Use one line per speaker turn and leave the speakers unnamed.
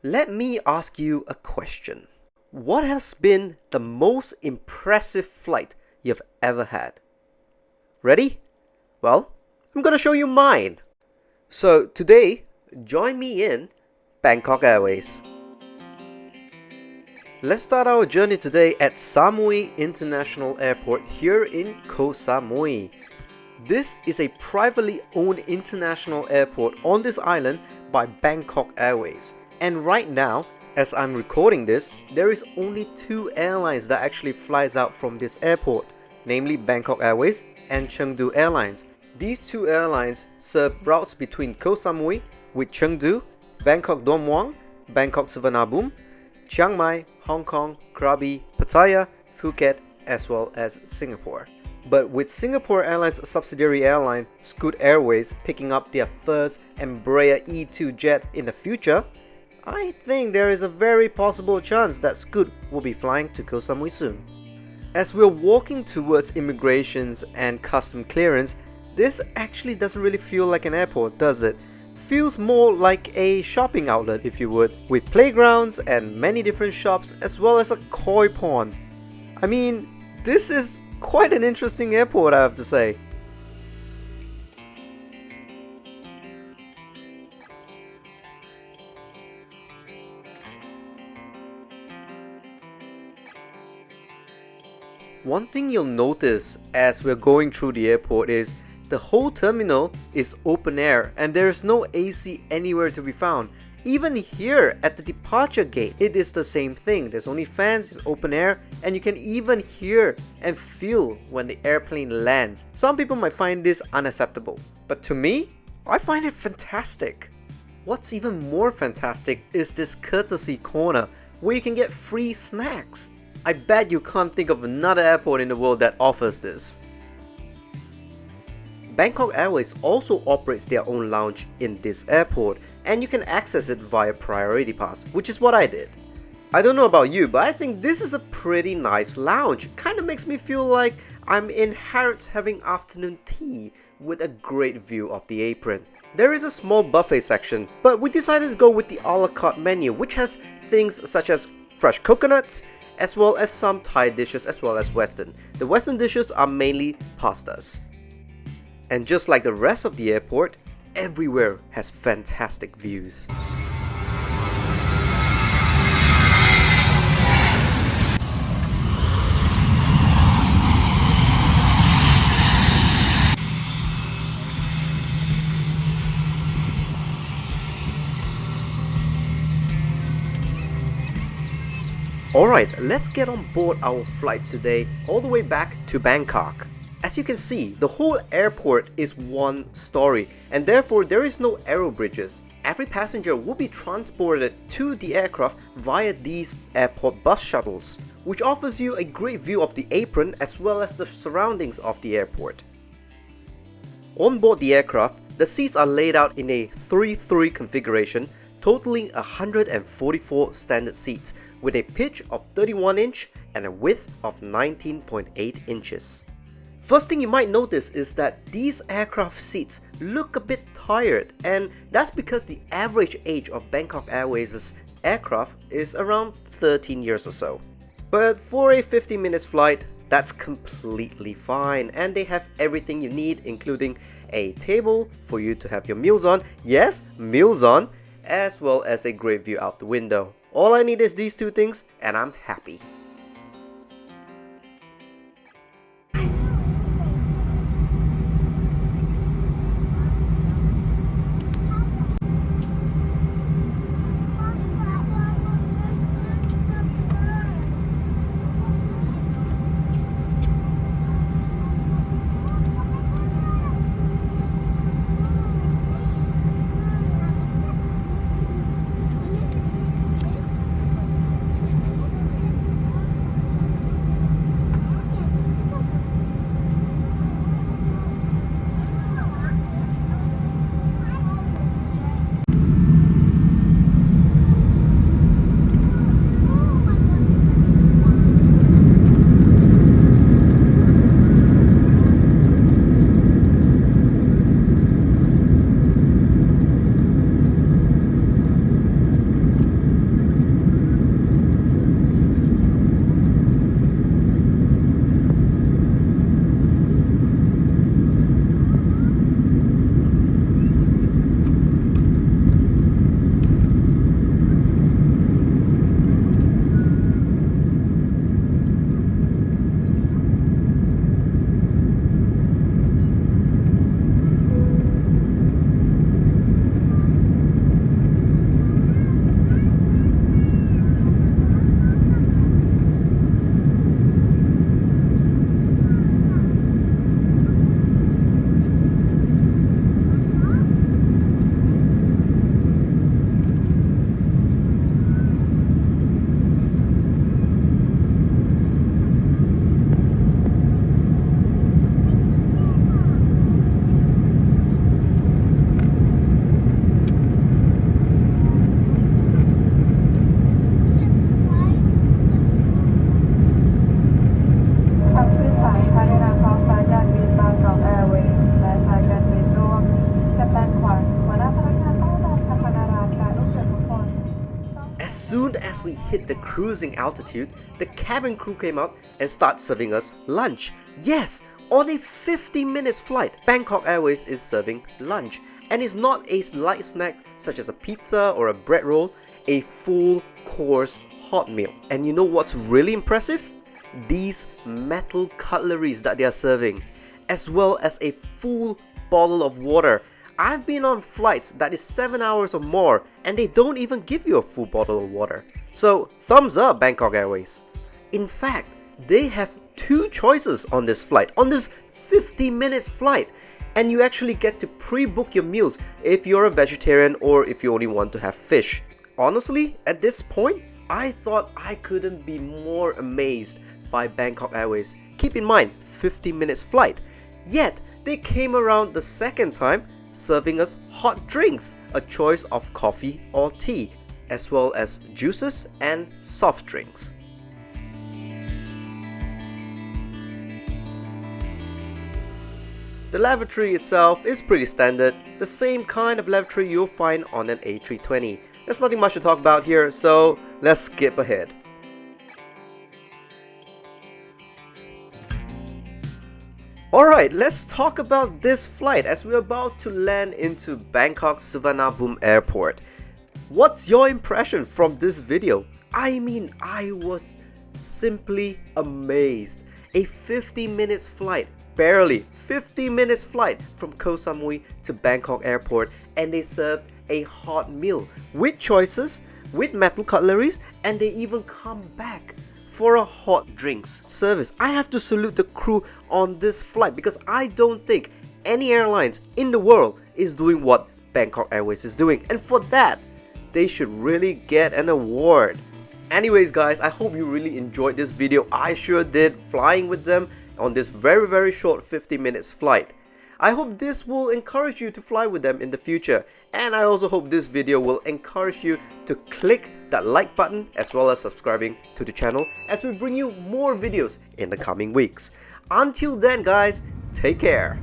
Let me ask you a question. What has been the most impressive flight you've ever had? Ready? Well, I'm gonna show you mine. So today, join me in Bangkok Airways. Let's start our journey today at Samui International Airport here in Koh Samui. This is a privately owned international airport on this island by Bangkok Airways. And right now, as I'm recording this, there is only two airlines that actually flies out from this airport, namely Bangkok Airways and Chengdu Airlines. These two airlines serve routes between Koh Samui with Chengdu, Bangkok Don Muang, Bangkok Suvarnabhumi, Chiang Mai, Hong Kong, Krabi, Pattaya, Phuket, as well as Singapore. But with Singapore Airlines' subsidiary airline, Scoot Airways, picking up their first Embraer E2 jet in the future, I think there is a very possible chance that Scoot will be flying to Koh Samui soon. As we're walking towards immigrations and custom clearance, this actually doesn't really feel like an airport, does it? Feels more like a shopping outlet, if you would, with playgrounds and many different shops as well as a koi pond. I mean, this is quite an interesting airport, I have to say. One thing you'll notice as we're going through the airport is the whole terminal is open air and there is no AC anywhere to be found. Even here at the departure gate, it is the same thing. There's only fans, it's open air, and you can even hear and feel when the airplane lands. Some people might find this unacceptable, but to me, I find it fantastic. What's even more fantastic is this courtesy corner where you can get free snacks. I bet you can't think of another airport in the world that offers this. Bangkok Airways also operates their own lounge in this airport, and you can access it via Priority Pass, which is what I did. I don't know about you, but I think this is a pretty nice lounge. Kinda makes me feel like I'm in Harrods having afternoon tea with a great view of the apron. There is a small buffet section, but we decided to go with the a la carte menu, which has things such as fresh coconuts, as well as some Thai dishes as well as Western. The Western dishes are mainly pastas. And just like the rest of the airport, everywhere has fantastic views. Alright, let's get on board our flight today all the way back to Bangkok. As you can see, the whole airport is one story and therefore there is no aero bridges. Every passenger will be transported to the aircraft via these airport bus shuttles, which offers you a great view of the apron as well as the surroundings of the airport. On board the aircraft, the seats are laid out in a 3-3 configuration, totaling 144 standard seats with a pitch of 31 inch and a width of 19.8 inches. First thing you might notice is that these aircraft seats look a bit tired, and that's because the average age of Bangkok Airways' aircraft is around 13 years or so. But for a 50 minutes flight, that's completely fine, and they have everything you need, including a table for you to have your meals on, yes, meals on, as well as a great view out the window. All I need is these two things and I'm happy. As soon as we hit the cruising altitude, the cabin crew came out and started serving us lunch. Yes, on a 50 minutes flight, Bangkok Airways is serving lunch. And it's not a light snack such as a pizza or a bread roll, a full course hot meal. And you know what's really impressive? These metal cutleries that they are serving, as well as a full bottle of water. I've been on flights that is 7 hours or more and they don't even give you a full bottle of water. So thumbs up, Bangkok Airways. In fact, they have two choices on this flight, on this 50 minutes flight. And you actually get to pre-book your meals if you're a vegetarian or if you only want to have fish. Honestly, at this point, I thought I couldn't be more amazed by Bangkok Airways. Keep in mind, 50 minutes flight. Yet, they came around the second time serving us hot drinks, a choice of coffee or tea, as well as juices and soft drinks. The lavatory itself is pretty standard, the same kind of lavatory you'll find on an A320. There's nothing much to talk about here, so let's skip ahead. Alright, let's talk about this flight as we're about to land into Bangkok Suvarnabhumi Airport. What's your impression from this video? I mean, I was simply amazed. A 50 minutes flight, barely 50 minutes flight from Koh Samui to Bangkok Airport, and they served a hot meal with choices, with metal cutleries, and they even come back for a hot drinks service. I have to salute the crew on this flight because I don't think any airlines in the world is doing what Bangkok Airways is doing, and for that they should really get an award. Anyways guys, I hope you really enjoyed this video. I sure did, flying with them on this very short 50 minutes flight. I hope this will encourage you to fly with them in the future, and I also hope this video will encourage you to click that like button as well as subscribing to the channel as we bring you more videos in the coming weeks. Until then guys, take care.